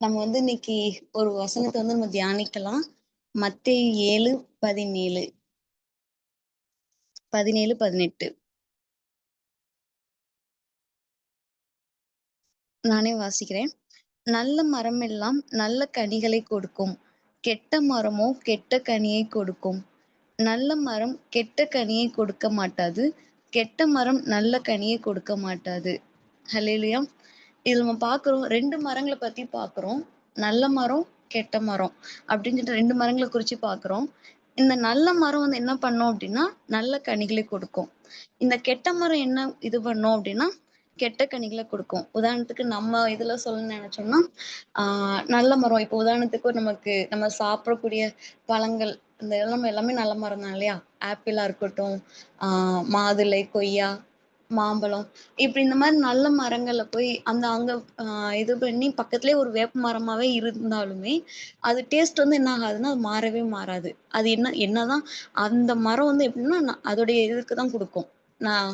நம்ம இன்னைக்கு ஒரு வசனத்தை நம்ம தியானிக்கலாம். மத்தேயு 7:17 17-18 நானே வாசிக்கிறேன். நல்ல மரம் எல்லாம் நல்ல கனிகளை கொடுக்கும், கெட்ட மரமோ கெட்ட கனியை கொடுக்கும். நல்ல மரம் கெட்ட கனியை கொடுக்க மாட்டாது, கெட்ட மரம் நல்ல கனியை கொடுக்க மாட்டாது. ஹல்லேலூயா. இது நம்ம பார்க்கிறோம், 2 மரங்கள பத்தி பார்க்கிறோம். நல்ல மரம், கெட்ட மரம் அப்படின்னு சொல்லிட்டு 2 மரங்கள குறிச்சு பார்க்கிறோம். இந்த நல்ல மரம் என்ன பண்ணும் அப்படின்னா, நல்ல கனிகளை கொடுக்கும். இந்த கெட்ட மரம் என்ன இது பண்ணும் அப்படின்னா, கெட்ட கனிகள கொடுக்கும். உதாரணத்துக்கு நம்ம இதுல சொல்லணும்னு நினைச்சோம்னா, நல்ல மரம் இப்போ உதாரணத்துக்கு நம்ம சாப்பிடக்கூடிய பழங்கள், இந்த எல்லாமே நல்ல மரம் தான் இல்லையா? ஆப்பிளா இருக்கட்டும், மாதுளை, கொய்யா, மாம்பழம், இப்படி இந்த மாதிரி நல்ல மரங்கள்ல போய் அங்க இது பண்ணி பக்கத்துலயே ஒரு வேப்ப மரமாவே இருந்தாலுமே, அது டேஸ்ட் என்ன ஆகாதுன்னா, அது மாறவே மாறாது. அது என்னதான் அந்த மரம் எப்படின்னா, அதோடைய இதுக்கு தான் குடுக்கும். நான்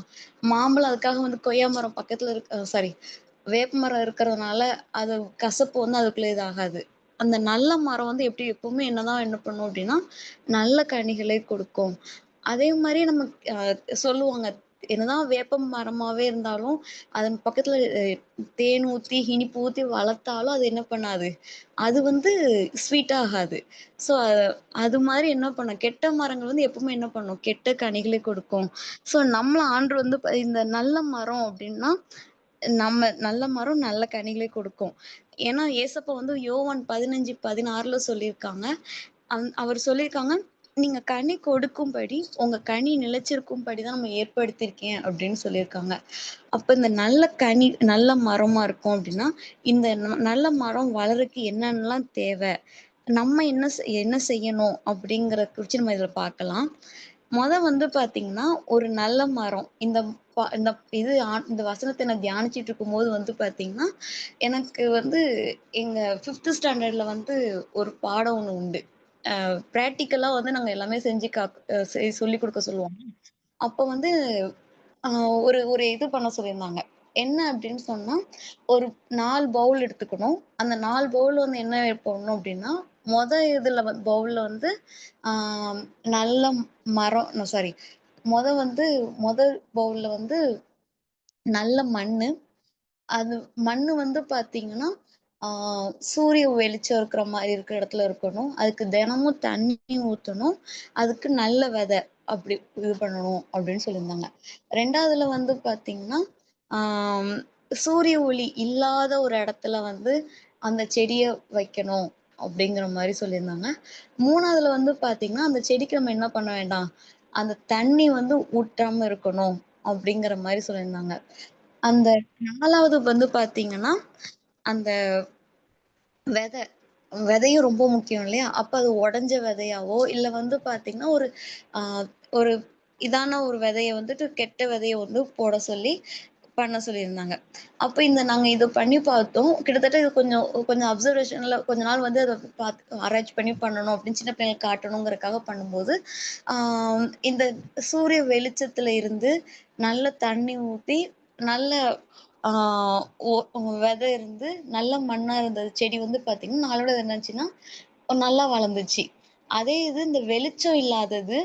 மாம்பழம் அதுக்காக கொய்யா மரம் பக்கத்துல சாரி வேப்ப மரம் இருக்கிறதுனால, அது கசப்பு அதுக்குள்ள இதாகாது. அந்த நல்ல மரம் எப்படி எப்பவுமே என்ன பண்ணும் அப்படின்னா, நல்ல கனிகளை கொடுக்கும். அதே மாரி நம்ம சொல்லுவாங்க. என்னதான் வேப்ப மரமாவே இருந்தாலும், அதன் பக்கத்துல தேன் ஊத்தி, இனிப்பு ஊத்தி வளர்த்தாலும் அது என்ன பண்ணாது? அது ஸ்வீட் ஆகாது. ஸோ அது மாரி என்ன பண்ணும்? கெட்ட மரங்கள் எப்பவுமே என்ன பண்ணும்? கெட்ட கனிகளை கொடுக்கும். ஸோ நம்மள ஆண்டவர் இந்த நல்ல மரம் அப்படின்னா, நம்ம நல்ல மரம் நல்ல கனிகளை கொடுக்கும். ஏன்னா ஏசப்பா யோவான் 15:16 சொல்லியிருக்காங்க. அவர் சொல்லியிருக்காங்க, "நீங்க கனி கொடுக்கும்படி, உங்க கனி நிலைச்சிருக்கும்படி தான் நம்ம ஏற்படுத்தியிருக்கேன்" அப்படின்னு சொல்லியிருக்காங்க. அப்ப இந்த நல்ல கனி, நல்ல மரமா இருக்கும் அப்படின்னா, இந்த நல்ல மரம் வளர்றதுக்கு என்னென்னலாம் தேவை? நம்ம என்ன செய்யணும்? அப்படிங்கிறத குறிச்சு நம்ம இதுல பார்க்கலாம். பார்த்தீங்கன்னா, ஒரு நல்ல மரம் இந்த இந்த இது இந்த வசனத்த நான் தியானிச்சுட்டு இருக்கும்போது பார்த்தீங்கன்னா, எனக்கு எங்க 5த் ஸ்டாண்டர்ட்ல ஒரு பாடம் ஒண்ணு உண்டு. பிராக்டிகலா நாங்க எல்லாமே செஞ்சு காக் அ செ சொல்லிக் குடுக்க சொல்லுவாங்க. அப்ப ஆ ஒரு ஒரு இது பண்ண சொல்லியிருந்தாங்க. என்ன அப்படின்னு சொன்னா, ஒரு 4 பவுல் எடுத்துக்கணும். அந்த 4 பவுல் என்ன போடணும் அப்படின்னா, இதுல பவுல்ல ஆ நல்ல மரம் சாரி மொத முதல் பவுல்ல நல்ல மண்ணு. அது மண்ணு பார்த்தீங்கன்னா, ஆ சூரிய வெளிச்சம் இருக்கிற இடத்துல இருக்கணும். அதுக்கு தினமும் தண்ணி ஊத்தணும். அதுக்கு நல்ல விதை அப்படி இது பண்ணணும் அப்படின்னு சொல்லியிருந்தாங்க. 2வதுல பார்த்தீங்கன்னா, ஆம் சூரிய ஒளி இல்லாத ஒரு இடத்துல அந்த செடிய வைக்கணும் அப்படிங்கிற மாரி சொல்லியிருந்தாங்க. 3வதுல பார்த்தீங்கன்னா, அந்த செடிக்கு நம்ம என்ன பண்ண வேண்டாம், அந்த தண்ணி ஊற்றாம இருக்கணும் அப்படிங்கிற மாரி சொல்லியிருந்தாங்க. அந்த 4வது பார்த்தீங்கன்னா, அந்த விதை. விதையும் ரொம்ப முக்கியம் இல்லையா? அப்ப அது உடைஞ்ச விதையாவோ, இல்ல பார்த்தீங்கன்னா, ஆ ஒரு இதான ஒரு விதைய கெட்ட விதைய போட சொல்லி பண்ண சொல்லியிருந்தாங்க. அப்ப நாங்க இத பண்ணி பார்த்தோம். கிட்டத்தட்ட இது கொஞ்சம் கொஞ்சம் அப்சர்வேஷன்ல கொஞ்ச நாள் அத ஆராய்ச்சி பண்ணி பண்ணணும் அப்படின்னு சின்ன பிள்ளைங்களுக்கு காட்டணுங்கிறதுக்காக பண்ணும்போது, ஆ இந்த சூரிய வெளிச்சத்துல இருந்து நல்ல தண்ணி ஊத்தி, நல்ல ஆ விதை இருந்து, நல்ல மண்ணா இருந்தது. செடி பார்த்தீங்கன்னா, நாளடைவுல என்னாச்சுன்னா, நல்லா வளர்ந்துச்சு. அதே இது இந்த வெளிச்சம் இல்லாதது,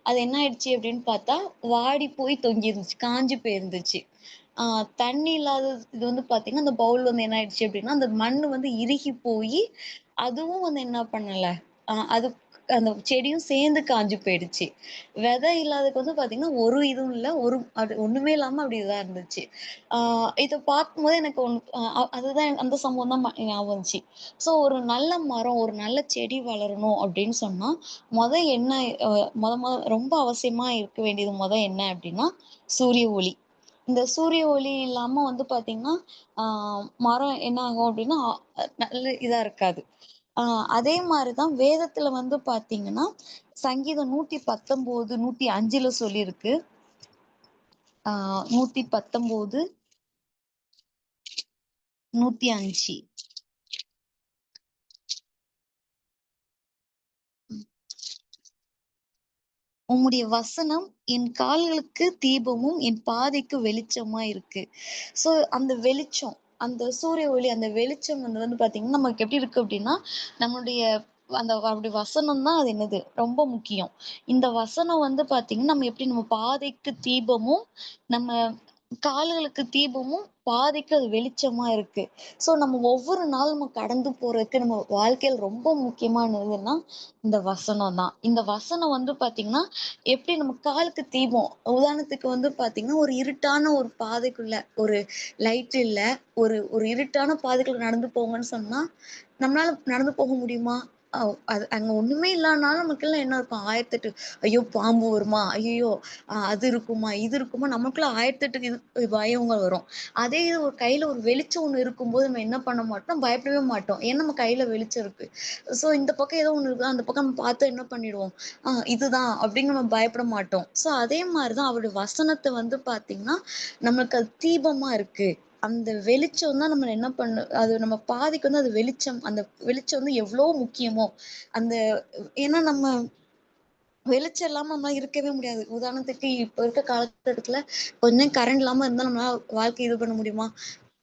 அது என்ன ஆயிடுச்சு அப்படின்னு பார்த்தா, வாடி போய் தொங்கி இருந்துச்சு. காஞ்சு போயிருந்துச்சு. ஆ தண்ணி இல்லாத இது பார்த்தீங்கன்னா, அந்த பவுல் என்ன ஆயிடுச்சு அப்படின்னா, அந்த மண்ணு இறுகி போயி, அதுவும் என்ன பண்ணல, அது அந்த செடியும் சேர்ந்து காஞ்சு போயிடுச்சு. விதை இல்லாததுக்கு பார்த்தீங்கன்னா, ஒரு இதுவும் இல்ல. அது ஒண்ணுமே இல்லாம அப்படி இதா இருந்துச்சு. ஆ இத பார்க்கும்போது எனக்கு அதுதான் அந்த சம்பவம் தான் ஞாபகம் வந்துச்சு. ஸோ ஒரு நல்ல மரம், ஒரு நல்ல செடி வளரணும் அப்படின்னு சொன்னா, மொத என்ன அ மொத மொத ரொம்ப அவசியமா இருக்க வேண்டியது என்ன அப்படின்னா, சூரிய ஒளி. இந்த சூரிய ஒளி இல்லாம பார்த்தீங்கன்னா, ஆ மரம் என்ன ஆகும் அப்படின்னா, நல்ல இதா இருக்காது. ஆ அதே மாரி தான் வேதத்துல பார்த்தீங்கன்னா, சங்கீதம் 119, 105ல சொல்லியிருக்கு. ஆ 119, 105. உம்முடைய வசனம் என் கால்களுக்கு தீபமும், என் பாதைக்கு வெளிச்சமா இருக்கு. ஸோ அந்த வெளிச்சம், அந்த சூரிய ஒளி, அந்த வெளிச்சம் வந்து பார்த்தீங்கன்னா, நமக்கு எப்படி இருக்கு அப்படின்னா, நம்மளுடைய அந்த அப்படி வசனம் தான் அது என்னது ரொம்ப முக்கியம். இந்த வசனம் வந்து பார்த்தீங்கன்னா, நம்ம பாதைக்கு தீபமும், நம்ம கால்களுக்கு தீபமும், பாதைக்கு அது வெளிச்சமா இருக்கு. ஸோ நம்ம ஒவ்வொரு நாளும் நம்ம கடந்து போறதுக்கு நம்ம வாழ்க்கையில ரொம்ப முக்கியமானதுன்னா, இந்த வசனம் தான். இந்த வசனம் வந்து பார்த்தீங்கன்னா, எப்படி நம்ம காலுக்கு தீபம். உதாரணத்துக்கு வந்து பார்த்தீங்கன்னா, ஒரு இருட்டான ஒரு பாதைக்குள்ள ஒரு லைட் இல்ல. ஒரு ஒரு இருட்டான பாதைக்குள்ள நடந்து போங்கன்னு சொன்னா, நம்மளால நடந்து போக முடியுமா? அது அங்க ஒண்ணுமே இல்லாதனால நமக்கெல்லாம் என்ன இருக்கும்? 1008 ஐயோ! பாம்பு வருமா? ஐயய்யோ! அது இருக்குமா? இது இருக்குமா? நமக்குள்ள 1008 பயங்கள் வரும். அதே இது ஒரு கையில ஒரு வெளிச்சம் ஒண்ணு இருக்கும்போது நம்ம என்ன பண்ண மாட்டோம்? பயப்படவே மாட்டோம். ஏன்னா நம்ம கையில வெளிச்சம் இருக்கு. ஸோ இந்த பக்கம் ஏதோ ஒண்ணு இருக்குதா, அந்த பக்கம் நம்ம பார்த்தா என்ன பண்ணிடுவோம்? இதுதான் அப்படின்னு நம்ம பயப்பட மாட்டோம். ஸோ அதே மாரி தான் அவருடைய வசனத்த வந்து பார்த்தீங்கன்னா, நம்மளுக்கு அது தீபமா இருக்கு. அந்த வெளிச்சம் தான் நம்மள என்ன அது நம்ம பாதைக்கு வந்து அது வெளிச்சம். அந்த வெளிச்சம் வந்து எவ்ளோ முக்கியமோ, அந்த ஏன்னா நம்ம வெளிச்சம் இல்லாம நம்மளால இருக்கவே முடியாது. உதாரணத்துக்கு இப்ப இருக்க காலகட்டத்துல கொஞ்சம் கரண்ட் இல்லாம இருந்தா நம்மளால வாழ்க்கை இது பண்ண முடியுமா?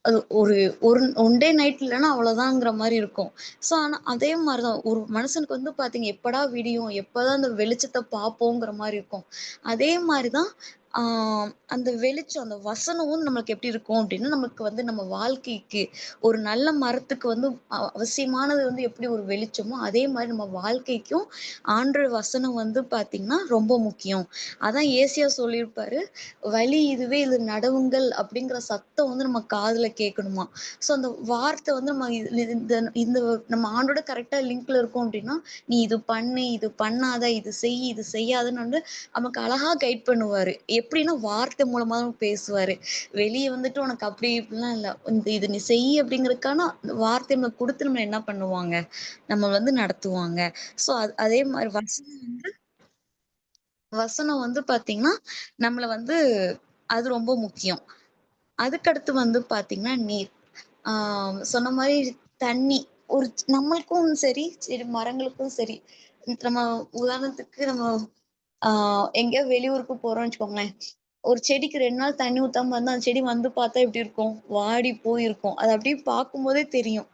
அது ஒரு ஒரு ஒன் டே நைட் இல்லன்னா அவ்வளோதாங்கிற மாரி இருக்கும். ஸோ ஆனா அதே மாரி தான் ஒரு மனுஷனுக்கு வந்து பார்த்தீங்க, எப்படா விடியும்? எப்பதான் அந்த வெளிச்சத்த பார்ப்போங்கிற மாரி இருக்கும். அதே மாரி தான் ஆ அந்த வெளிச்சம், அந்த வசனமும் நம்மளுக்கு எப்படி இருக்கும் அப்டின்னா, நமக்கு வந்து நம்ம வாழ்க்கைக்கு ஒரு நல்ல மரத்துக்கு வந்து அவசியமானது வந்து எப்படி ஒரு வெளிச்சமோ, அதே மாரி நம்ம வாழ்க்கைக்கும் ஆண்டவர் வசனம் வந்து பார்த்தீங்கன்னா, ரொம்ப முக்கியம். அதான் ஏசாயா சொல்லியிருப்பாரு, "வழி இதுவே, இதில் நடவுங்கள்" அப்படிங்கிற சத்தம் வந்து நம்ம காதுல கேட்கணுமா. ஸோ அந்த வார்த்தை வந்து நம்ம இந்த இந்த நம்ம ஆண்டோட கரெக்ட்டா லிங்க்ல இருக்கோம் அப்படின்னா, "நீ இது பண்ணு, இது பண்ணாத, இது செய், இது செய்யாதன்னு" வந்து நமக்கு அழகா கைட் பண்ணுவாரு. எப்படின்னா வார்த்தை மூலமா தான் பேசுவாரு. வெளிய வந்துட்டு உனக்கு அப்படி இப்படிலாம் இல்ல. இது நீ செய் அப்படிங்கிறதுக்கான வார்த்தை நமக்கு குடுத்து நம்மள என்ன பண்ணுவாங்க, நம்ம வந்து நடத்துவாங்க. ஸோ அதே மாரி வசனம் வந்து பார்த்தீங்கன்னா, நம்மள வந்து அது ரொம்ப முக்கியம். அதுக்கடுத்து வந்து பார்த்தீங்கன்னா, நீர். ஆ சொன்ன மாரி தண்ணி. ஒரு நம்மளுக்கும் சரி, சரி மரங்களுக்கும் சரி, நம்ம உதாரணத்துக்கு நம்ம ஆ எங்கேயோ வெளியூருக்கு போறோம்னு வச்சுக்கோங்களேன். ஒரு செடிக்கு 2 நாள் தண்ணி ஊத்தாம இருந்தா, அந்த செடி வந்து பார்த்தா எப்படி இருக்கும்? வாடி போயிருக்கும். அது அப்படியே பார்க்கும்போதே தெரியும்.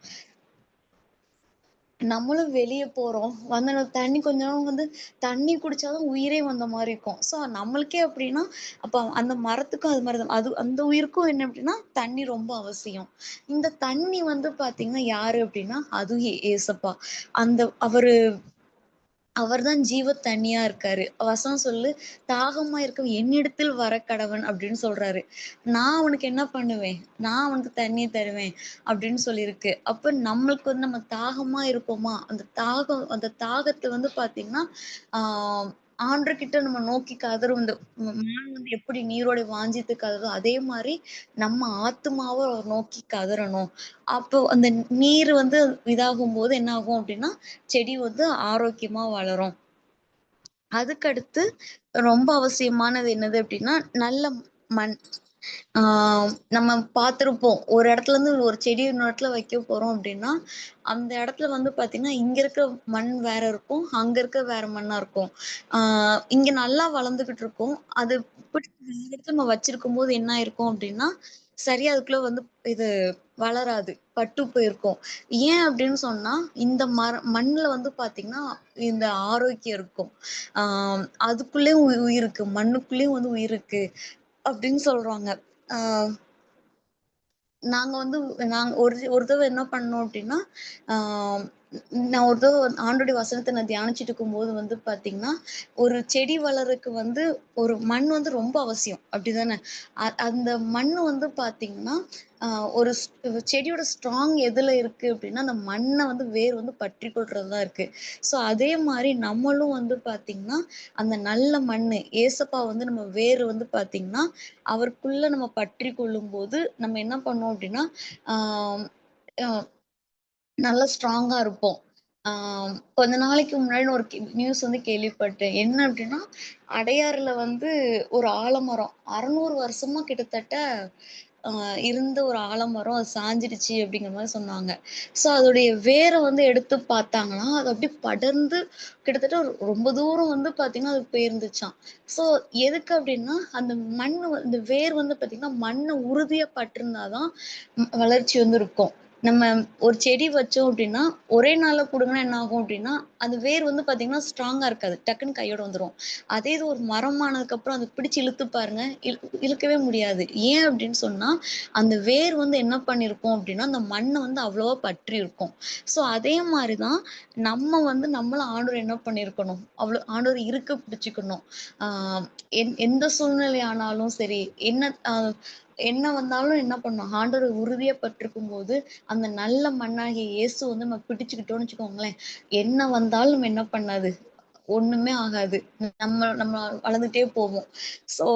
நம்மளும் வெளிய போறோம். வந்து அந்த தண்ணி கொஞ்ச நேரம் வந்து தண்ணி குடிச்சா தான் உயிரே வந்த மாரி இருக்கும். ஸோ நம்மளுக்கே அப்டின்னா, அப்ப அந்த மரத்துக்கும் அது மாரி தான். அது அந்த உயிருக்கும் என்ன அப்டின்னா, தண்ணி ரொம்ப அவசியம். இந்த தண்ணி வந்து பார்த்தீங்கன்னா, யாரு அப்டின்னா, அதுவும் ஏசப்பா. அந்த அவரு அவர்தான் ஜீவ தண்ணீயா இருக்காரு. வசனம் சொல்லு, "தாகமா இருக்கவன் என்னிடத்தில் வரக்கடவன்" அப்படின்னு சொல்றாரு. நான் அவனுக்கு என்ன பண்ணுவேன்? நான் அவனுக்கு தண்ணீ தருவேன் அப்படின்னு சொல்லியிருக்கு. அப்ப நம்மளுக்கு வந்து நம்ம தாகமா இருப்போமா? அந்த தாகத்த வந்து பார்த்தீங்கன்னா, ஆ ஆண்டவர்கிட்ட நம்ம நோக்கி கதறும் இந்த மான் வந்து எப்படி நீரோடை வாஞ்சித்து கதறுதோ, அதே மாரி நம்ம ஆத்துமாவ அவர் நோக்கி கதறணும். அப்போ அந்த நீர் வந்து இதாகும்போது என்ன ஆகும் அப்படின்னா, செடி வந்து ஆரோக்கியமா வளரும். அதுக்கடுத்து ரொம்ப அவசியமானது என்னது அப்டின்னா, நல்ல மண். ஆ நம்ம பார்த்திருப்போம். ஒரு இடத்துலருந்து ஒரு செடி இன்னொரு இடத்துல வைக்க போறோம் அப்டின்னா, அந்த இடத்துல வந்து பார்த்தீங்கன்னா, இங்க இருக்க மண் வேற இருக்கும். அங்க இருக்க வேற மண்ணா இருக்கும். ஆ இங்க நல்லா வளர்ந்துகிட்டு இருக்கும். அது பிடிச்சு வேற இடத்துல நம்ம வச்சிருக்கும்போது என்ன ஆயிருக்கும் அப்டின்னா, சரியா அதுக்குள்ள வந்து இது வளராது. பட்டு போயிருக்கும். ஏன் அப்டின்னு சொன்னா, இந்த மண்ணுல வந்து பார்த்தீங்கன்னா, இந்த ஆரோக்கியம் இருக்கும். ஆ அதுக்குள்ளேயும் உயிர் இருக்கு. மண்ணுக்குள்ளேயும் வந்து உயிர் இருக்கு. அப்படின்னு சொல்றாங்க. ஆ நாங்க வந்து நாங்க ஒரு தடவ என்ன பண்ணோம் அப்டின்னா, ஆ நான் ஒரு தடவ ஆண்டோடைய வசனத்த நான் தியானிச்சுட்டு இருக்கும்போது வந்து பார்த்தீங்கன்னா, ஒரு செடி வளர்றதுக்கு வந்து ஒரு மண் வந்து ரொம்ப அவசியம். அப்டிதானே? அந்த மண்ணு வந்து பார்த்தீங்கன்னா, ஆ ஒரு செடியோட ஸ்ட்ராங் எதுல இருக்கு அப்டின்னா, அந்த மண்ண வந்து வேர் வந்து பற்றி கொள்றதுல தான் இருக்கு. ஸோ அதே மாரி நம்மளும் வந்து பார்த்தீங்கன்னா, அந்த நல்ல மண்ணு ஏசப்பா வந்து நம்ம வேர் வந்து பார்த்தீங்கன்னா, அவருக்குள்ள நம்ம பற்றி கொள்ளும்போது, நம்ம என்ன பண்ணோம் அப்டின்னா, ஆம் அ நல்லா ஸ்ட்ராங்கா இருப்போம். ஆ கொஞ்ச நாளைக்கு முன்னாடி ஒரு நியூஸ் வந்து கேள்விப்பட்டேன். என்ன அப்டின்னா, அடையாறுல வந்து ஒரு ஆலமரம் 600 வருஷமா கிட்டத்தட்ட அ இருந்த ஒரு ஆலமரம் அது சாஞ்சிடுச்சு அப்படிங்கிற மாரி சொன்னாங்க. ஸோ அதோடைய வேர வந்து எடுத்து பார்த்தாங்கன்னா, அது அப்படியே படர்ந்து கிட்டத்தட்ட ரொம்ப தூரம் வந்து பார்த்தீங்கன்னா, அது போயிருந்துச்சாம். ஸோ எதுக்கு அப்படின்னா, அந்த மண்ணு இந்த வேர் வந்து பார்த்தீங்கன்னா, மண்ண உறுதியா பட்டிருந்தா தான் வளர்ச்சி வந்து இருக்கும். நம்ம ஒரு செடி வச்சோம் அப்படின்னா, ஒரே நாள்ல புடுங்குனா என்ன ஆகும் அப்படின்னா, அந்த வேர் வந்து பார்த்தீங்கன்னா, ஸ்ட்ராங்கா இருக்காது. டக்குன்னு கையோட வந்துரும். அதே இது ஒரு மரமானதுக்கப்புறம் அத பிடிச்சு இழுத்து பாருங்க, இழுக்கவே முடியாது. ஏன் அப்படின்னு சொன்னா, அந்த வேர் வந்து என்ன பண்ணியிருக்கும் அப்படின்னா, அந்த மண்ண வந்து அவ்வளவா பற்றியிருக்கும். ஸோ அதே மாரி தான் நம்ம வந்து நம்மள ஆண்டவர் என்ன பண்ணியிருக்கணும், ஆண்டவர் இறுக பிடிச்சுக்கணும். ஆ எந்த சூழ்நிலை ஆனாலும் சரி, என்ன வந்தாலும் என்ன பண்ணணும், ஆண்டவர உறுதியா பற்றிருக்கும்போது, அந்த நல்ல மண்ணாகிய இயேசு வந்து நம்ம பிடிச்சுக்கிட்டோம்னு வச்சுக்கோங்களேன், என்ன வந்தாலும் நம்ம என்ன பண்ணாது, ஒண்ணுமே ஆகாது. நம்ம நம்ம வளர்ந்துட்டே போவோம். ஸோ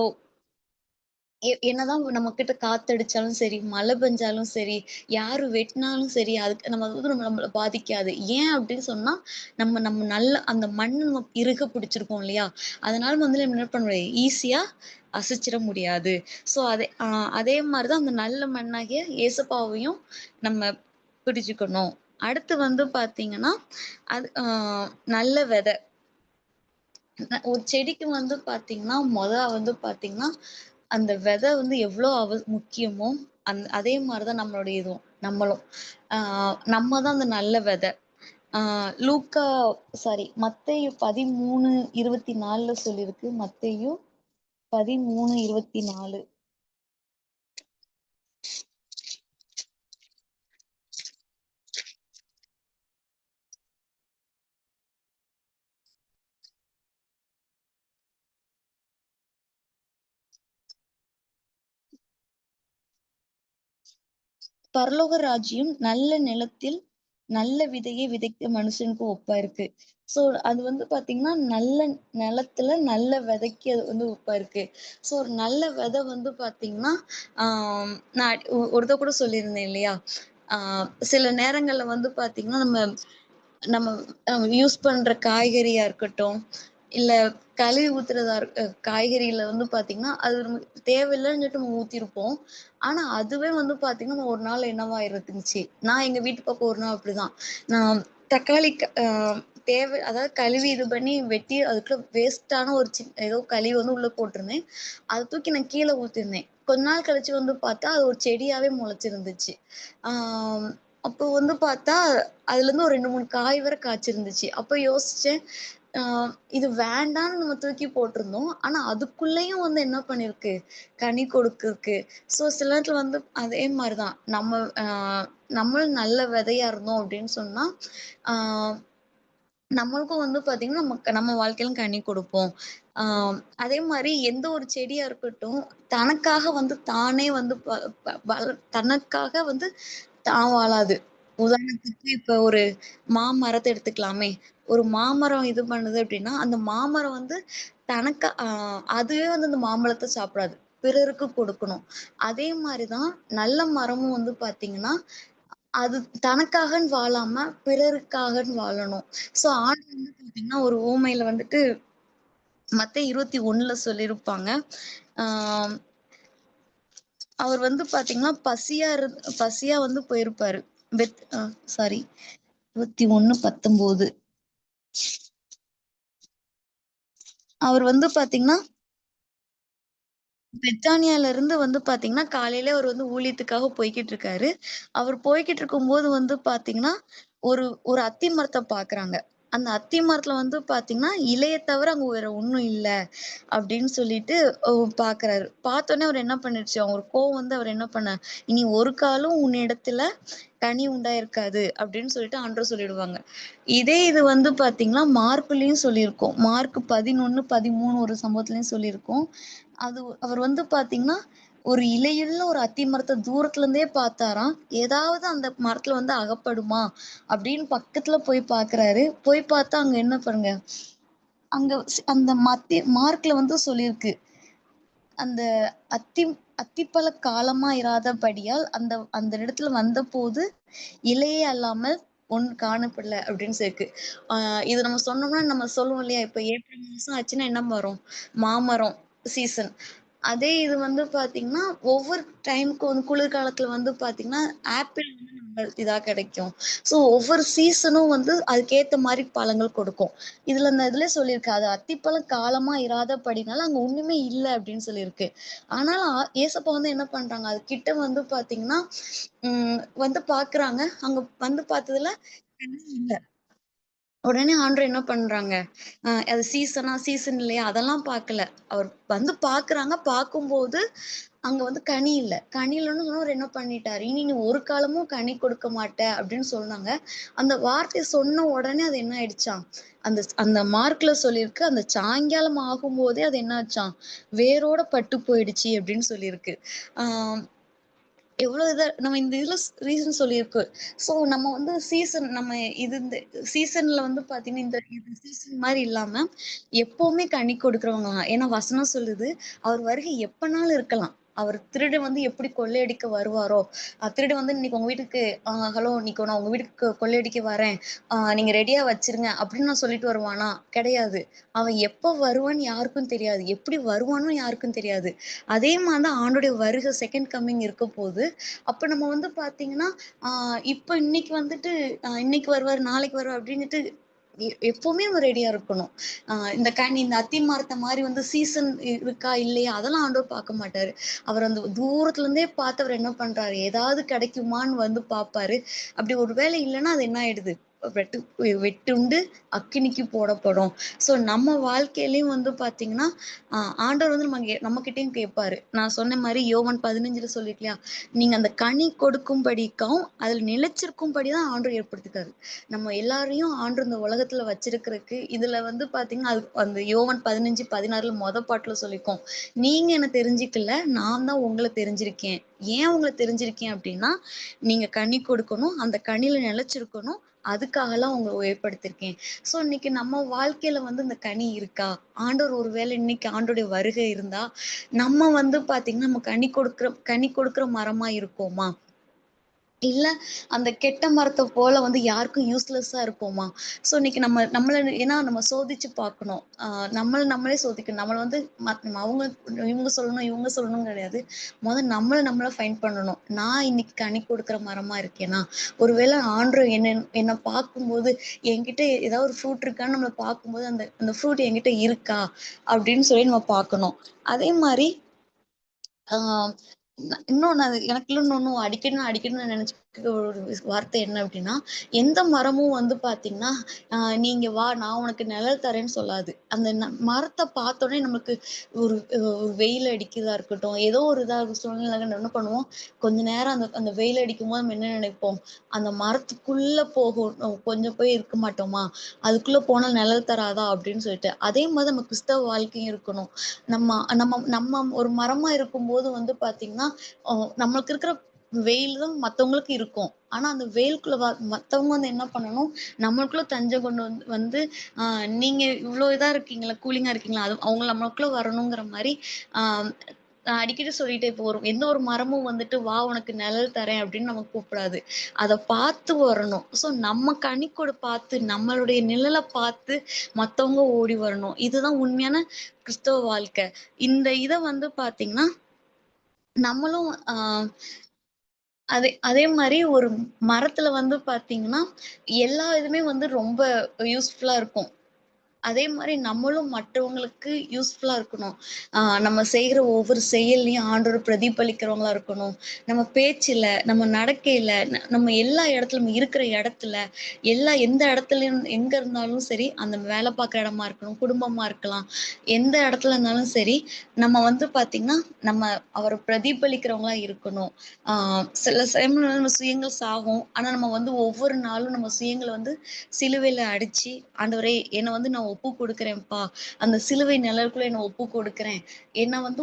என்னதான் நம்மகிட்ட காத்தடிச்சாலும் சரி, மழை பெஞ்சாலும் சரி, யாரு வெட்டினாலும் சரி, அதுக்கு நம்ம அது வந்து நம்மள பாதிக்காது. ஏன் அப்படின்னு சொன்னா, நம்ம நம்ம நல்ல அந்த மண்ண நம்ம இறுக பிடிச்சிருக்கோம் இல்லையா? அதனால வந்து நம்ம என்ன பண்ண முடியாது, ஈஸியா அசைச்சிட முடியாது. ஸோ அதே மாரி தான் அந்த நல்ல மண்ணாகிய இயேசுப்பாவையும் நம்ம பிடிச்சுக்கணும். அடுத்து வந்து பார்த்தீங்கன்னா, அது நல்ல விதை. ஒரு செடிக்கு வந்து பார்த்தீங்கன்னா, வந்து பார்த்தீங்கன்னா, அந்த விதை வந்து எவ்ளோ முக்கியமோ, அதே மாரி தான் நம்மளுடைய இதுவும். நம்மளும். ஆ நம்ம தான் அந்த நல்ல விதை. ஆ லூக்கா மத்தேயு 13:24ல சொல்லியிருக்கு. மத்தேயு 13:24. பரலோக ராஜ்யம் நல்ல நிலத்தில் நல்ல விதையை விதைத்த மனுஷனுக்கு ஒப்பா இருக்கு. ஸோ அது வந்து பார்த்தீங்கன்னா, நல்ல நிலத்துல நல்ல விதைக்கு அது வந்து ஒப்பா இருக்கு. ஸோ ஒரு நல்ல விதை வந்து பார்த்தீங்கன்னா, நான் ஒருத்தர் கூட சொல்லியிருந்தேன் இல்லையா? ஆ சில நேரங்கள்ல வந்து பார்த்தீங்கன்னா, நம்ம நம்ம யூஸ் பண்ற காய்கறியா இருக்கட்டும், இல்ல கழுவி ஊத்துறதா காய்கறில வந்து பார்த்தீங்கன்னா, அது நமக்கு தேவையில்லன்னு சொல்லிட்டு நம்ம ஊத்தியிருப்போம். ஆனா, அதுவே வந்து பார்த்தீங்கன்னா, ஒரு நாள் என்னவா இருந்துச்சு. நான் எங்க வீட்டு பக்கம் ஒரு நாள் அப்படிதான். நான் தக்காளி க அ தேவை அதாவது கழுவி இது பண்ணி வெட்டி அதுக்குள்ள வேஸ்ட்டான ஒரு ஏதோ கழிவு வந்து உள்ள போட்டிருந்தேன். அத தூக்கி நான் கீழ ஊத்திருந்தேன். கொஞ்ச நாள் கழிச்சு வந்து பார்த்தா, அது ஒரு செடியாவே முளைச்சிருந்துச்சு. ஆ அப்போ வந்து பார்த்தா, அதுலருந்து ஒரு 2, 3 காய் வர காய்ச்சிருந்துச்சு. அப்ப யோசிச்சேன், ஆ இது வேண்டான்னு நம்ம தூக்கி போட்டிருந்தோம். ஆனா, அதுக்குள்ளேயும் வந்து என்ன பண்ணிருக்கு, கனி கொடுக்குருக்கு. ஸோ, சில நேரத்துல வந்து அதே மாரி தான். நம்மளும் நல்ல விதையா இருந்தோம் அப்படின்னு சொன்னா, ஆ நம்மளுக்கும் வந்து பார்த்தீங்கன்னா, நம்ம வாழ்க்கையிலும் கனி கொடுப்போம். ஆ அதே மாரி எந்த ஒரு செடியா இருக்கட்டும், தனக்காக வந்து தானே வந்து ப ப வள தனக்காக வந்து தான் வாழாது. உதாரணத்துக்கு இப்ப ஒரு மாமரத்த எடுத்துக்கலாமே. ஒரு மாமரம் இது பண்ணுது அப்டின்னா, அந்த மாமரம் வந்து தனக்கா அதுவே வந்து அந்த மாம்பழத்த சாப்பிடாது. பிறருக்கு கொடுக்கணும். அதே மாரி தான் நல்ல மரமும் வந்து பார்த்தீங்கன்னா, அது தனக்காகன்னு வாழாம பிறருக்காகன்னு வாழணும். ஸோ ஆண்டவர் வந்து பார்த்தீங்கன்னா, ஒரு உவமையில வந்துட்டு மத்தேயு 21ல சொல்லியிருப்பாங்க. ஆ அவர் வந்து பார்த்தீங்கன்னா, பசியா வந்து போயிருப்பாரு. பெத் அ சாரி 21:19. அவர் வந்து பார்த்தீங்கன்னா, பெத்தானியால இருந்து வந்து பார்த்தீங்கன்னா, காலையில அவரு வந்து ஊழியத்துக்காக போய்க்கிட்டு இருக்காரு. அவர் போய்க்கிட்டு இருக்கும்போது வந்து பார்த்தீங்கன்னா, ஒரு ஒரு அத்தி மரத்த பார்க்குறாங்க. அந்த அத்தி மரத்துல வந்து பார்த்தீங்கன்னா, இலைய தவிர அங்க வேற ஒண்ணும் இல்ல. அப்படின்னு சொல்லிட்டு பார்க்குறாரு. பார்த்தோனே அவரு என்ன பண்ணிடுச்சு, ஒரு கோவம் வந்து அவர் என்ன பண்ணார், "இனி ஒரு காலும் உன்னிடத்துல கனி உண்டாயிருக்காது" அப்படின்னு சொல்லிட்டு ஆண்டவர் சொல்லிடுவாங்க. இதே இது வந்து பார்த்தீங்கன்னா, மார்க்லயும் சொல்லியிருக்கும். மார்க் 11, 13 ஒரு சம்பவத்திலயும் சொல்லியிருக்கும். அவர் வந்து பார்த்தீங்கன்னா, ஒரு இலையுள்ள ஒரு அத்தி மரத்த தூரத்துல இருந்தே பார்த்தாராம். ஏதாவது அந்த மரத்துல வந்து அகப்படுமா? அப்படின்னு பக்கத்துல போய் பார்க்குறாரு. போய் பார்த்தா அங்க என்ன பாருங்க, அங்க அந்த மார்க்ல வந்து சொல்லியிருக்கு. அந்த அத்தி அத்திப்பழ காலமா இராதபடியால் அந்த அந்த இடத்துல வந்தபோது இலையே அல்லாமல் காணப்படல அப்படின்னு சொல்லிருக்கு. இது நம்ம சொன்னோம்னா நம்ம சொல்லுவோம் இல்லையா? இப்ப ஏப்ரல் மாசம் ஆச்சுன்னா என்ன வரும்? மாமரம் சீசன். அதே இது வந்து பார்த்தீங்கன்னா, ஒவ்வொரு டைமுக்கு வந்து குளிர்காலத்துல வந்து பார்த்தீங்கன்னா, ஆப்பிள் வந்து நம்ம இதா கிடைக்கும். ஸோ ஒவ்வொரு சீசனும் வந்து அதுக்கேத்த மாரி பழங்கள் கொடுக்கும். இந்த இதுல சொல்லியிருக்கு. அது அத்திப்பழம் காலமா இராதபடினால அங்க ஒண்ணுமே இல்ல அப்படின்னு சொல்லியிருக்கு. ஆனாலும் ஏசப்பா வந்து என்ன பண்றாங்க, அது கிட்ட வந்து பார்த்தீங்கன்னா, வந்து பார்க்குறாங்க. அங்க வந்து பார்த்ததுல இல்ல. உடனே ஆண்டவர் என்ன பண்றாங்க, அது சீசன் இல்லையா? அதெல்லாம் பார்க்கல. அவர் வந்து பார்க்குறாங்க. பார்க்கும்போது அங்க வந்து கனி இல்ல. கனி இல்லன்னு சொன்னவரு என்ன பண்ணிட்டாரு, "இனி நீ ஒரு காலமும் கனி கொடுக்க மாட்ட" அப்படின்னு சொன்னாங்க. அந்த வார்த்தைய சொன்ன உடனே அது என்ன ஆயிடுச்சாம், அந்த அந்த மார்க்ல சொல்லியிருக்கு, அந்த சாயங்காலம் ஆகும்போதே அது என்ன ஆச்சாம், வேரோட பட்டு போயிடுச்சு அப்படின்னு சொல்லியிருக்கு. ஆ எவ்வளோ நம்ம இந்த இதுல ரீசன் சொல்லியிருக்கு. ஸோ நம்ம வந்து இந்த சீசன்ல வந்து பார்த்தீங்கன்னா, இது சீசன் மாரி இல்லாம, எப்பவுமே கனி கொடுக்கிறவங்க தான். ஏன்னா வசனம் சொல்லுது, அவர் வருகை எப்பனாலும் இருக்கலாம். அவர் திருடன் வந்து எப்படி கொள்ளையடிக்க வருவாரோ, திருடன் வந்து இன்னைக்கு உங்க வீட்டுக்கு ஹலோ இன்னைக்கு நான் உங்க வீட்டுக்கு கொள்ளையடிக்க வரேன். நீங்க ரெடியா வச்சிருங்க அப்படின்னு நான் சொல்லிட்டு வருவானா? கிடையாது. அவன் எப்ப வருவான்னு யாருக்கும் தெரியாது. எப்படி வருவான்னும் யாருக்கும் தெரியாது. அதே மாரி தான் ஆண்டோடைய வருகை செகண்ட் கமிங் இருக்கப்போது. அப்ப நம்ம வந்து பார்த்தீங்கன்னா, ஆ இப்ப இன்னைக்கு வந்துட்டு இன்னைக்கு வருவாரு, நாளைக்கு வருவாரு அப்டின்னுட்டு எப்பவுமே நம்ம ரெடியா இருக்கணும். இந்த அத்தி மரத்த மாரி வந்து சீசன் இருக்கா? இல்லையா? அதெல்லாம் ஆண்டவர் பார்க்க மாட்டாரு. அவர் அந்த தூரத்துல இருந்தே பார்த்து அவர் என்ன பண்றாரு, ஏதாவது கிடைக்குமான்னு வந்து பார்ப்பாரு. அப்படி ஒரு வேளை இல்லன்னா, அது என்ன ஆயிடுது? வெட்டு வெட்டுண்டு அக்கினிக்கு போடப்படும். ஸோ நம்ம வாழ்க்கையிலயும் வந்து பார்த்தீங்கன்னா, ஆ ஆண்டவர் வந்து நம்மகிட்டயும் கேட்பாரு. நான் சொன்ன மாரி யோவான் 15ல சொல்லிருக்கு இல்லையா? நீங்க அந்த கனி கொடுக்கும்படிக்கும், அதுல நிலைச்சிருக்கும்படி தான் ஆண்டவர் ஏற்படுத்திருக்காரு. நம்ம எல்லாரையும் ஆண்டவர் இந்த உலகத்துல வச்சிருக்கிறதுக்கு, இதுல வந்து பார்த்தீங்கன்னா, அது அந்த யோவான் 15, 16ல பாட்டுல சொல்லிருக்கும். நீங்க என்ன தெரிஞ்சுக்கல, நான் தான் உங்கள தெரிஞ்சிருக்கேன். ஏன் உங்கள தெரிஞ்சிருக்கேன் அப்டின்னா, நீங்க கனி கொடுக்கணும், அந்த கனில நிலைச்சிருக்கணும். அதுக்காகலாம் உங்கள ஏற்படுத்தியிருக்கேன். ஸோ இன்னைக்கு நம்ம வாழ்க்கையில வந்து இந்த கனி இருக்கா? ஆண்டவர் ஒரு வேளை இன்னைக்கு ஆண்டவருடைய வருகை இருந்தா, நம்ம வந்து பார்த்தீங்கன்னா, நம்ம கனி கொடுக்கிற மரமா இருக்கோமா? இல்ல அந்த கெட்ட மரத்த போல வந்து யாருக்கும் யூஸ்லெஸ்ஸா இருப்போமா? ஸோ இன்னைக்கு ஏன்னா நம்ம சோதிச்சு பார்க்கணும். நம்மள நம்மளே சோதிக்கணும். நம்மள வந்து அவங்க இவங்க சொல்லணும், இவங்க சொல்லணும்னு கிடையாது. நம்மள ஃபைண்ட் பண்ணணும். நான் இன்னைக்கு கனி கொடுக்கிற மரமா இருக்கேனா? ஒருவேள ஆண்டவர் என்ன பார்க்கும்போது, என்கிட்ட ஏதாவது ஒரு ஃப்ரூட் இருக்கான்னு நம்மள பார்க்கும்போது, அந்த அந்த ஃப்ரூட் என்கிட்ட இருக்கா? அப்படின்னு சொல்லி நம்ம பார்க்கணும். அதே மாரி ஆ இன்னொன்னு அது எனக்குள்ள இன்னொன்னு அடிக்கடி நான் நினைச்சுக்கிற ஒரு வார்த்தை என்ன அப்டின்னா, எந்த மரமும் வந்து பார்த்தீங்கன்னா, நீங்க வா நான் உனக்கு நிழல் தரேன்னு சொல்லாது. அந்த மரத்த பார்த்தோனே நமக்கு ஒரு வெயில் அடிக்கிறதா இருக்கட்டும், ஏதோ ஒரு சூழ்நிலை நம்ம என்ன பண்ணுவோம், கொஞ்ச நேரம் அந்த அந்த வெயில் அடிக்கும்போது நம்ம என்ன நினைப்போம், அந்த மரத்துக்குள்ள கொஞ்சம் போய் இருக்க மாட்டோமா? அதுக்குள்ள போனா நிழல் தராதா? அப்படின்னு சொல்லிட்டு. அதே மாரி நம்ம கிறிஸ்தவ வாழ்க்கையும் இருக்கணும். நம்ம நம்ம நம்ம ஒரு மரமா இருக்கும்போது வந்து பார்த்தீங்கன்னா, அ நம்மளுக்கு இருக்கிற வெயில் தான் மத்தவங்களுக்கு இருக்கும். ஆனா, அந்த வெயிலுக்குள்ள மத்தவங்க வந்து என்ன பண்ணணும், நம்மளுக்குள்ள தஞ்சம் கொண்டு வந்து அ நீங்க இவ்ளோ இதா இருக்கீங்களா, கூலிங்கா இருக்கீங்களா, அது அவங்க நம்மளுக்குள்ள வரணுங்கிற மாரி, அ நான் அடிக்கடி சொல்லிட்டே இப்போ எந்த ஒரு மரமும் வந்துட்டு, "வா உனக்கு நிழல் தரேன்" அப்படின்னு நம்ம கூப்பிடாது. அத பார்த்து வரணும். ஸோ நம்ம கனிக்கொட பார்த்து, நம்மளுடைய நிழல பார்த்து மத்தவங்க ஓடி வரணும். இதுதான் உண்மையான கிறிஸ்தவ வாழ்க்கை. இந்த இத வந்து பார்த்தீங்கன்னா, நம்மளும் அதே அதே மாரி ஒரு மரத்துல வந்து பார்த்தீங்கன்னா, எல்லா இதுவுமே வந்து ரொம்ப யூஸ்ஃபுல்லா இருக்கும். அதே மாரி நம்மளும் மற்றவங்களுக்கு யூஸ்ஃபுல்லா இருக்கணும். நம்ம செய்ற ஒவ்வொரு செயல்லயும் ஆண்டவர் பிரதிபலிக்கிறவங்களா இருக்கணும். நம்ம பேச்சுல, நம்ம நடக்கையில, நம்ம எல்லா இடத்துல நம்ம இருக்கிற இடத்துல, எந்த இடத்துலயும் எங்க இருந்தாலும் சரி, அந்த வேலை பார்க்குற இடமா இருக்கணும், குடும்பமா இருக்கலாம். எந்த இடத்துல இருந்தாலும் சரி, நம்ம வந்து பார்த்தீங்கன்னா, நம்ம அவர பிரதிபலிக்கிறவங்களா இருக்கணும். ஆ சில சமயம் நம்ம சுயங்கள் சாகும். ஆனா, நம்ம வந்து ஒவ்வொரு நாளும் நம்ம சுயங்கள வந்து சிலுவையில அடிச்சு, ஆண்டவரே என்ன வந்து நான் ஒப்பு குடுக்குறேன்ப்பா. அந்த சிலுவை நிழலுக்குள்ள என்ன ஒப்பு குடுக்குறேன். என்ன வந்து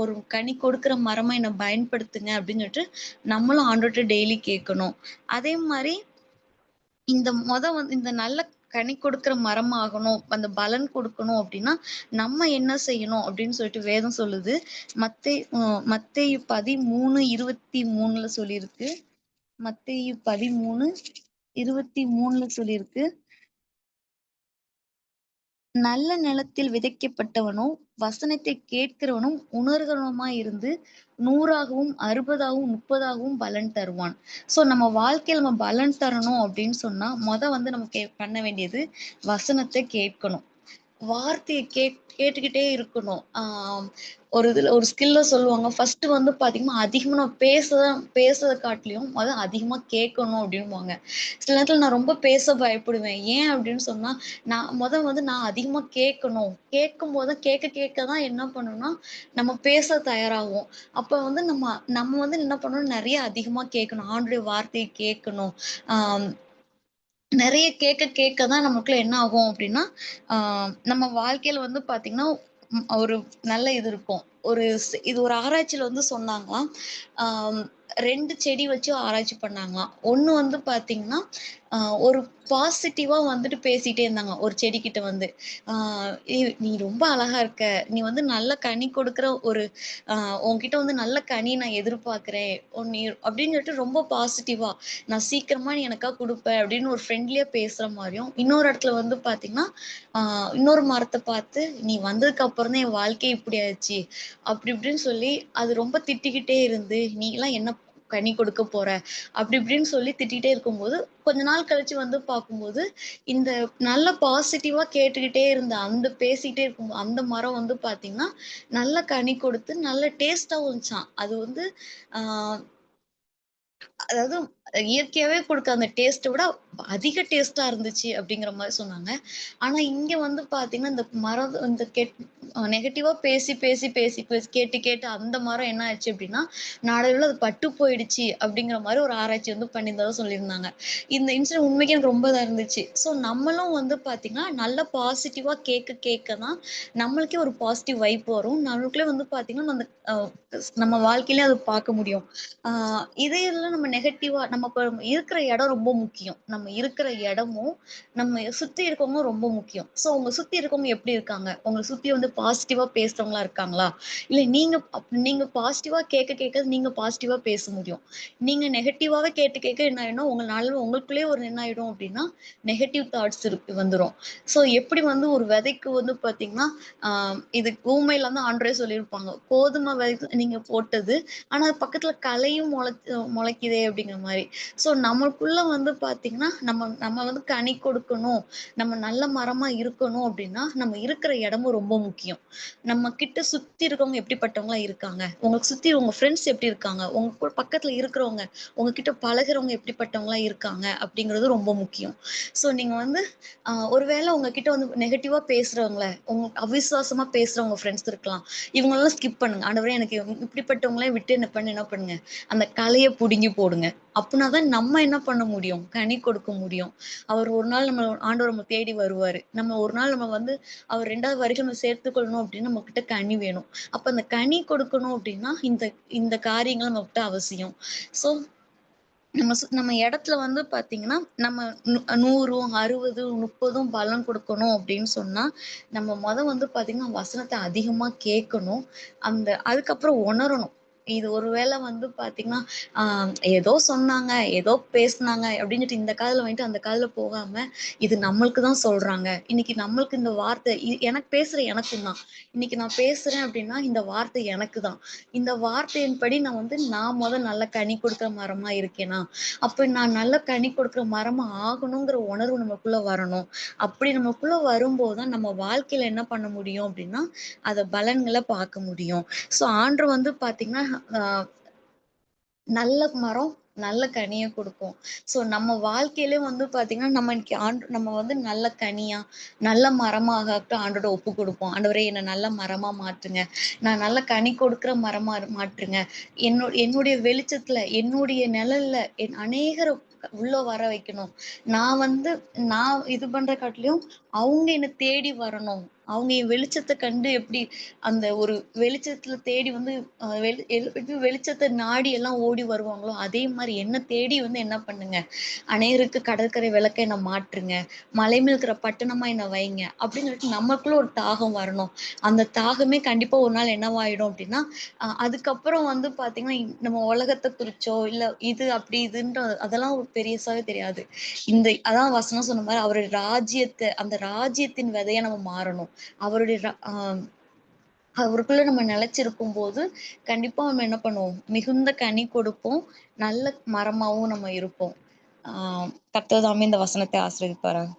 ஒரு கனி கொடுக்கிற மரமா என்ன பயன்படுத்துங்க அப்படின்னு சொல்லிட்டு, நம்மளும் ஆண்டவர்ட்ட டெய்லி கேட்கணும். அதே மாரி இந்த நல்ல கனி கொடுக்கிற மரமாகணும், அந்த பலன் கொடுக்கணும் அப்படின்னா, நம்ம என்ன செய்யணும் அப்படின்னு சொல்லிட்டு வேதம் சொல்லுது. மத்தேயு 13:23ல சொல்லியிருக்கு. மத்தேயு 13:23ல சொல்லியிருக்கு. நல்ல நிலத்தில் விதைக்கப்பட்டவனோ, வசனத்தை கேட்கிறவனும், உணர்கிறவனுமாய் இருந்து 100ஆகவும், 60ஆகவும், 30ஆகவும் பலன் தருவான். ஸோ நம்ம வாழ்க்கையில நம்ம பலன் தரணும் அப்படின்னு சொன்னா, வந்து நம்ம பண்ண வேண்டியது வசனத்த கேட்கணும். வார்த்தைய கேட்டுக்கிட்டே இருக்கணும். ஒரு இதுல ஒரு ஸ்கில்ல சொல்லுவாங்க. ஃபர்ஸ்ட்டு வந்து பார்த்தீங்கன்னா, அதிகமா நம்ம பேசுறத காட்டிலும் அதிகமா கேட்கணும் அப்டின்னுவாங்க. சில நேரத்துல நான் ரொம்ப பேச பயப்படுவேன். ஏன் அப்டின்னு சொன்னா, நான் அதிகமா கேட்கணும். கேட்கும்போது தான் கேட்க கேட்க தான் என்ன பண்ணும்னா, நம்ம பேச தயாராகுவோம். அப்ப வந்து நம்ம நம்ம வந்து என்ன பண்ணணும், நெறைய அதிகமா கேட்கணும். ஆண்டுடைய வார்த்தைய கேட்கணும். ஆ நெறைய கேட்க கேட்க தான் நமக்குள்ள என்ன ஆகும் அப்டின்னா, ஆ நம்ம வாழ்க்கையில வந்து பார்த்தீங்கன்னா, ஒரு நல்ல இது இருக்கும். இது ஒரு ஆராய்ச்சியில வந்து சொன்னாங்களாம். ஆம் 2 செடி வச்சு ஆராய்ச்சி பண்ணாங்களாம். ஒண்ணு வந்து பார்த்தீங்கன்னா, அ ஒரு பாசிட்டிவா வந்துட்டு பேசிட்டே இருந்தாங்களாம். ஒரு செடிகிட்ட வந்து. ஆ நீ ரொம்ப அழகா இருக்க. நீ வந்து நல்ல கனி கொடுக்குற ஒரு அ உன்கிட்ட வந்து நல்ல கனி நான் எதிர்பார்க்கிறேன். நீ" அப்படின்னு சொல்லிட்டு ரொம்ப பாசிட்டிவா, "நான் சீக்கிரமா நீ எனக்கா குடுப்ப" அப்படின்னு ஒரு ஃப்ரெண்ட்லியா பேசுற மாரியும், இன்னொரு இடத்துல வந்து பார்த்தீங்கன்னா, ஆ இன்னொரு மரத்த பார்த்து, "நீ வந்ததுக்கு அப்புறம் தான் என் வாழ்க்கையே இப்படி ஆச்சு." அப்படி இப்படின்னு சொல்லி, அது ரொம்ப திட்டிக்கிட்டே இருந்து, "நீலாம் என்ன கனி கொடுக்க போற?" அப்படி இப்படின்னு சொல்லி திட்டிட்டே இருக்கும்போது, கொஞ்ச நாள் கழிச்சு வந்து பார்க்கும்போது, இந்த நல்ல பாசிட்டிவா கேட்டுக்கிட்டே இருந்த பேசிட்டே இருக்கும் அந்த மரம் வந்து பார்த்தீங்கன்னா, நல்ல கனி கொடுத்து நல்ல டேஸ்ட்டாவும் இருந்துச்சாம். அது வந்து ஆ அதாவது இயற்கையாவே குடுக்க அந்த டேஸ்ட்ட விட அதிக டேஸ்ட்டா இருந்துச்சு அப்படிங்கிற மாரி சொன்னாங்க. ஆனா இங்க வந்து பார்த்தீங்கன்னா, இந்த மரம் இந்த நெகட்டிவா பேசி கேட்டு கேட்டு அந்த மரம் என்ன ஆச்சு அப்படின்னா, நாளடைவுல அது பட்டு போயிடுச்சு அப்படிங்கிற மாரி ஒரு ஆராய்ச்சி வந்து பண்ணியிருந்ததா சொல்லியிருந்தாங்க. இந்த இன்சிடென்ட் உண்மைக்கே எனக்கு ரொம்ப இதா இருந்துச்சு. ஸோ நம்மளும் வந்து பார்த்தீங்கன்னா, நல்ல பாசிட்டிவா கேட்க கேட்க தான் நம்மளுக்கே ஒரு பாசிட்டிவ் வைப் வரும். நம்மளுக்குள்ளே வந்து பார்த்தீங்கன்னா, அந்த நம்ம வாழ்க்கையிலே அத பார்க்க முடியும். ஆ இதே இதுல நம்ம நெகட்டிவா நம்ம இப்ப இருக்கிற இடம் ரொம்ப முக்கியம். நம்ம இருக்கிற இடமும், நம்ம சுத்தி இருக்கவங்களும் ரொம்ப முக்கியம். ஸோ உங்க சுத்தி இருக்கவங்க எப்படி இருக்காங்க? உங்கள சுத்தி வந்து பாசிட்டிவா பேசுறவங்களா இருக்காங்களா? இல்ல நீங்க பாசிட்டிவா கேட்க கேட்க நீங்க பாசிட்டிவா பேச முடியும். நீங்க நெகட்டிவாவே கேட்டு கேட்க என்ன ஆயிடும்னா, உங்கனால உங்களுக்குள்ளேயே ஒரு என்ன ஆயிடும் அப்படின்னா, நெகட்டிவ் தாட்ஸ் வந்துரும். ஸோ எப்படி வந்து ஒரு விதைக்கு வந்து பார்த்தீங்கன்னா, ஆ இது ஊமையில வந்து ஆண்டவரே சொல்லியிருப்பாங்க. கோதுமை விதை நீங்க போட்டது ஆனா, அது பக்கத்துல களையும் முளைக்குதே அப்படிங்கிற மாரி. ஸோ நமக்குள்ள வந்து பார்த்தீங்கன்னா, நம்ம நம்ம வந்து கனி கொடுக்கணும், நம்ம நல்ல மரமா இருக்கணும் அப்படின்னா, நம்ம இருக்கிற இடமும் ரொம்ப முக்கியம். நம்ம கிட்ட சுத்தி இருக்கவங்க எப்படிப்பட்டவங்களா இருக்காங்க? உங்களுக்கு சுத்தி உங்க ஃப்ரெண்ட்ஸ் எப்படி இருக்காங்க? உங்க பக்கத்துல இருக்கிறவங்க, உங்ககிட்ட பழகுறவங்க எப்படிப்பட்டவங்களா இருக்காங்க? அப்படிங்கிறது ரொம்ப முக்கியம். ஸோ நீங்க வந்து ஒரு வேள உங்ககிட்ட வந்து நெகட்டிவா பேசுறவங்கள, அவிசுவாசமா பேசுறவங்க ஃப்ரெண்ட்ஸ் இருக்கலாம். இவங்களெல்லாம் ஸ்கிப் பண்ணுங்க. ஆண்டவரே எனக்கு இப்படிப்பட்டவங்களையும் விட்டு என்ன பண்ணுங்க, அந்த களைய புடுங்கி போடுங்க. அப்பனா தான் நம்ம என்ன பண்ண முடியும்? கனி கொடுக்க முடியும். அவர் ஒரு நாள் ஆண்டவர் நம்ம தேடி வருவாரு. நம்ம ஒரு நாள் நம்ம வந்து அவர் 2வது வருகை நம்ம சேர்த்துக்கொள்ளணும் அப்டின்னா, நம்மகிட்ட கனி வேணும். அப்ப அந்த கனி கொடுக்கணும் அப்டின்னா, இந்த இந்த காரியங்கள் நம்மகிட்ட அவசியம். ஸோ நம்ம இடத்துல வந்து பார்த்தீங்கன்னா, நம்ம 100ம், 60ம், 30ம் பலன் குடுக்கணும் அப்படின்னு சொன்னா, நம்ம வந்து பார்த்தீங்கன்னா, வசனத்த அதிகமா கேட்கணும். அதுக்கப்புறம் உணரணும். இது ஒரு வேள வந்து பார்த்தீங்கன்னா, ஆ ஏதோ சொன்னாங்க, ஏதோ பேசுனாங்க அப்படின்னு சொல்லிட்டு இந்த காதுல வாங்கிட்டு அந்த காதுல போகாம, இது நம்மளுக்கு தான் சொல்றாங்க. இன்னைக்கு நம்மளுக்கு இந்த வார்த்தை எனக்கு பேசுற எனக்கும் தான். இன்னைக்கு நான் பேசுறேன் அப்படின்னா, இந்த வார்த்தை எனக்கு தான். இந்த வார்த்தையின்படி நான் நல்ல கனி குடுக்குற மரமா இருக்கேனா? அப்ப நான் நல்ல கனி கொடுக்குற மரமா ஆகணுங்கிற உணர்வு நமக்குள்ள வரணும். அப்படி நமக்குள்ள வரும்போது தான் நம்ம வாழ்க்கையில என்ன பண்ண முடியும் அப்படின்னா, அத பலன்கள பார்க்க முடியும். ஸோ ஆண்டவர் வந்து பார்த்தீங்கன்னா, அ நல்ல மரம் நல்ல கனிய குடுக்கும். ஸோ நம்ம வாழ்க்கையிலே வந்து பார்த்தீங்கன்னா, நம்ம இன்னைக்கு நம்ம வந்து நல்ல கனியா, நல்ல மரமாகட்டும் ஆண்டவர்ட்ட ஒப்பு குடுப்போம். ஆண்டவரே என்ன நல்ல மரமா மாற்றுங்க. நான் நல்ல கனி கொடுக்கிற மரமா மாற்றுங்க. என்னுடைய வெளிச்சத்துல, என்னுடைய நிழல்ல அநேகர உள்ள வர வைக்கணும். நான் வந்து நான் இது பண்ற காட்டிலும், அவங்க என்ன தேடி வரணும். அவங்க என் வெளிச்சத்த கண்டு எப்படி அந்த ஒரு வெளிச்சத்துல தேடி வந்து எப்படி வெளிச்சத்த நாடி எல்லாம் ஓடி வருவாங்களோ, அதே மாரி என்ன தேடி வந்து என்ன பண்ணுங்க, "அநேகருக்கு கடற்கரை விளக்க என்ன மாற்றுங்க. மலை மேல் இருக்கிற பட்டணமா என்ன வைங்க." அப்படின்னு சொல்லிட்டு நமக்குள்ள ஒரு தாகம் வரணும். அந்த தாகமே கண்டிப்பா ஒரு நாள் என்னவாயிடும் அப்படின்னா, அதுக்கப்புறம் வந்து பார்த்தீங்கன்னா, நம்ம உலகத்த குறிச்சோ, இல்ல இது அப்படி இதுன்ற அதெல்லாம் ஒரு பெருசாவே தெரியாது. அதான் வசனம் சொன்ன மாரி அவருடைய அந்த ராஜ்யத்தின் விதையா நம்ம மாறணும். அவருடைய ர அ அவருக்குள்ள நம்ம நிலைச்சிருக்கும்போது, கண்டிப்பா நம்ம என்ன பண்ணுவோம்? மிகுந்த கனி கொடுப்போம். நல்ல மரமாவும் நம்ம இருப்போம். ஆ கர்த்தர் தாமே இந்த வசனத்தை ஆசீர்வதிப்பாராக.